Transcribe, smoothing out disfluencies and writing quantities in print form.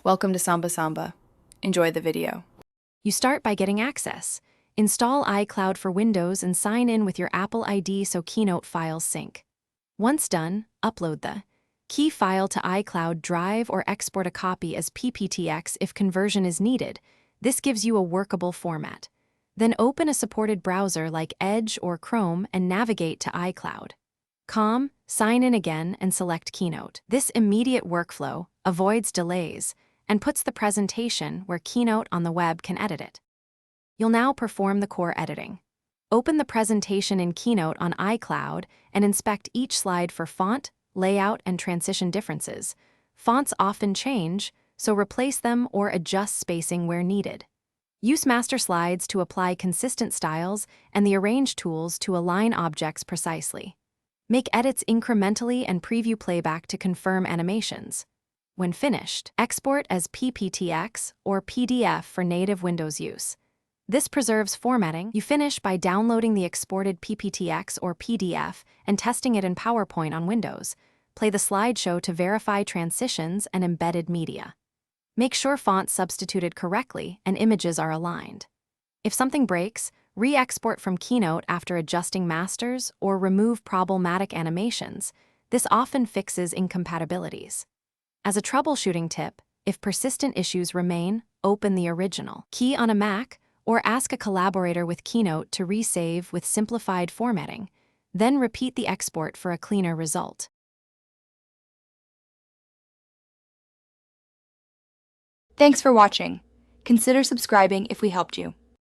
Welcome to Samba Samba. Enjoy the video. You start by getting access. Install iCloud for Windows and sign in with your Apple ID so Keynote files sync. Once done, upload the key file to iCloud Drive or export a copy as PPTX if conversion is needed. This gives you a workable format. Then open a supported browser like Edge or Chrome and navigate to iCloud. Sign in again and select Keynote. This immediate workflow avoids delays and puts the presentation where Keynote on the web can edit it. You'll now perform the core editing. Open the presentation in Keynote on iCloud and inspect each slide for font, layout, and transition differences. Fonts often change, so replace them or adjust spacing where needed. Use master slides to apply consistent styles and the arrange tools to align objects precisely. Make edits incrementally and preview playback to confirm animations. When finished, export as PPTX or PDF for native Windows use. This preserves formatting. You finish by downloading the exported PPTX or PDF and testing it in PowerPoint on Windows. Play the slideshow to verify transitions and embedded media. Make sure fonts substituted correctly and images are aligned. If something breaks, re-export from Keynote after adjusting masters or remove problematic animations. This often fixes incompatibilities. As a troubleshooting tip, if persistent issues remain, open the original key on a Mac or ask a collaborator with Keynote to resave with simplified formatting. Then repeat the export for a cleaner result. Thanks for watching. Consider subscribing if we helped you.